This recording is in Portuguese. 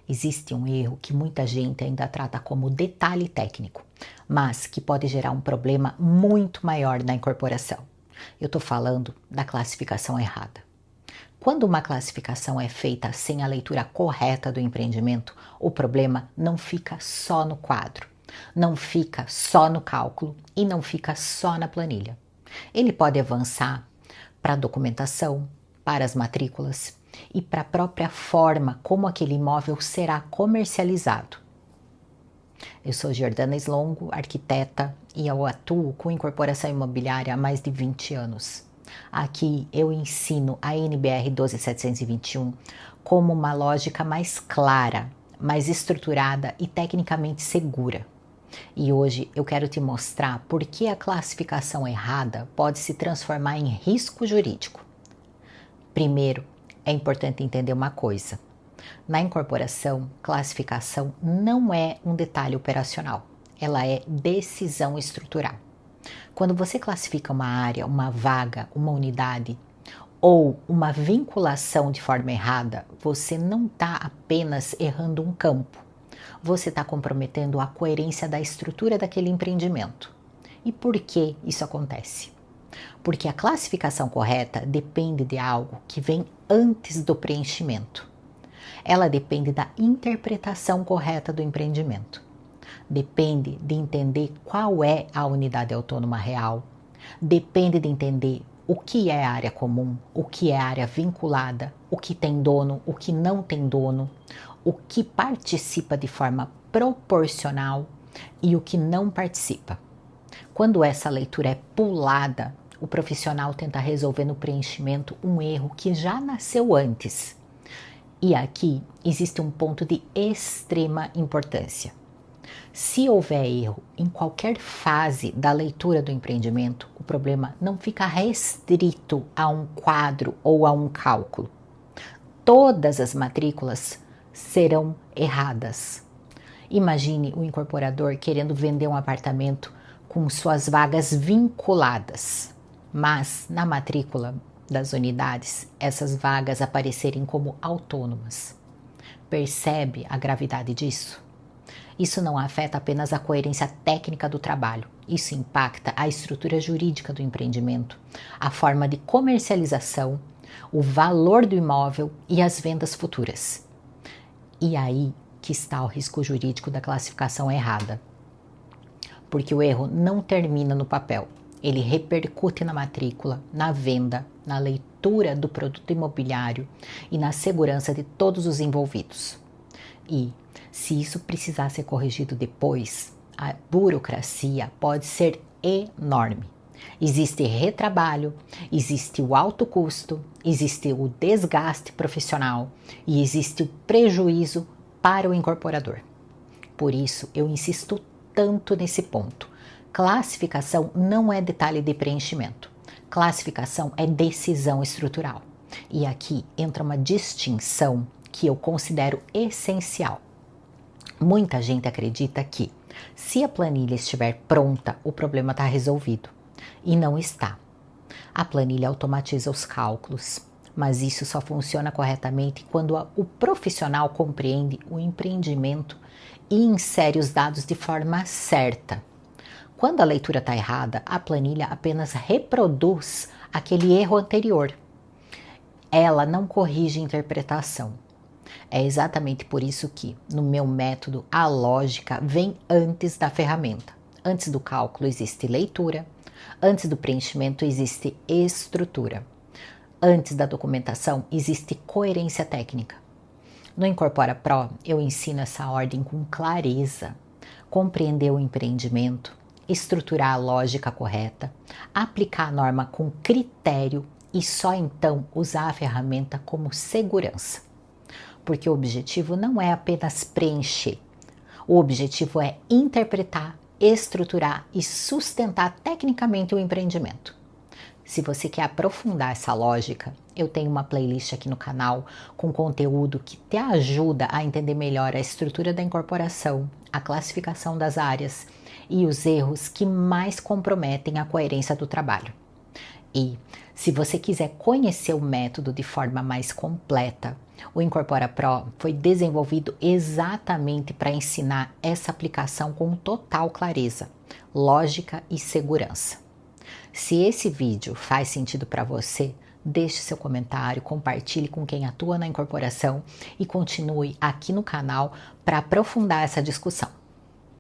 Existe um erro que muita gente ainda trata como detalhe técnico, mas que pode gerar um problema muito maior na incorporação. Eu estou falando da classificação errada. Quando uma classificação é feita sem a leitura correta do empreendimento, o problema não fica só no quadro, não fica só no cálculo e não fica só na planilha. Ele pode avançar para a documentação, para as matrículas e para a própria forma como aquele imóvel será comercializado. Eu sou Jordana Slongo, arquiteta, e eu atuo com incorporação imobiliária há mais de 20 anos. Aqui eu ensino a NBR 12721 como uma lógica mais clara, mais estruturada e tecnicamente segura. E hoje eu quero te mostrar por que a classificação errada pode se transformar em risco jurídico. Primeiro, é importante entender uma coisa. Na incorporação, classificação não é um detalhe operacional, ela é decisão estrutural. Quando você classifica uma área, uma vaga, uma unidade ou uma vinculação de forma errada, você não está apenas errando um campo, você está comprometendo a coerência da estrutura daquele empreendimento. E por que isso acontece? Porque a classificação correta depende de algo que vem antes do preenchimento. Ela depende da interpretação correta do empreendimento. Depende de entender qual é a unidade autônoma real. Depende de entender o que é área comum, o que é área vinculada, o que tem dono, o que não tem dono, o que participa de forma proporcional e o que não participa. Quando essa leitura é pulada, o profissional tenta resolver no preenchimento um erro que já nasceu antes. E aqui existe um ponto de extrema importância. Se houver erro em qualquer fase da leitura do empreendimento, o problema não fica restrito a um quadro ou a um cálculo. Todas as matrículas serão erradas. Imagine o incorporador querendo vender um apartamento com suas vagas vinculadas, mas na matrícula das unidades, essas vagas aparecerem como autônomas. Percebe a gravidade disso? Isso não afeta apenas a coerência técnica do trabalho, isso impacta a estrutura jurídica do empreendimento, a forma de comercialização, o valor do imóvel e as vendas futuras. E aí que está o risco jurídico da classificação errada. Porque o erro não termina no papel. Ele repercute na matrícula, na venda, na leitura do produto imobiliário e na segurança de todos os envolvidos. E, se isso precisar ser corrigido depois, a burocracia pode ser enorme. Existe retrabalho, existe o alto custo, existe o desgaste profissional e existe o prejuízo para o incorporador. Por isso, eu insisto tanto nesse ponto. Classificação não é detalhe de preenchimento. Classificação é decisão estrutural. E aqui entra uma distinção que eu considero essencial. Muita gente acredita que, se a planilha estiver pronta, o problema está resolvido. E não está. A planilha automatiza os cálculos, mas isso só funciona corretamente quando o profissional compreende o empreendimento e insere os dados de forma certa. Quando a leitura está errada, a planilha apenas reproduz aquele erro anterior. Ela não corrige a interpretação. É exatamente por isso que, no meu método, a lógica vem antes da ferramenta. Antes do cálculo existe leitura, antes do preenchimento existe estrutura. Antes da documentação existe coerência técnica. No Incorpora Pro, eu ensino essa ordem com clareza, compreender o empreendimento, estruturar a lógica correta, aplicar a norma com critério e só então usar a ferramenta como segurança. Porque o objetivo não é apenas preencher, o objetivo é interpretar, estruturar e sustentar tecnicamente o empreendimento. Se você quer aprofundar essa lógica, eu tenho uma playlist aqui no canal com conteúdo que te ajuda a entender melhor a estrutura da incorporação, a classificação das áreas e os erros que mais comprometem a coerência do trabalho. E, se você quiser conhecer o método de forma mais completa, O Incorpora Pro foi desenvolvido exatamente para ensinar essa aplicação com total clareza, lógica e segurança. Se esse vídeo faz sentido para você, deixe seu comentário, compartilhe com quem atua na incorporação e continue aqui no canal para aprofundar essa discussão.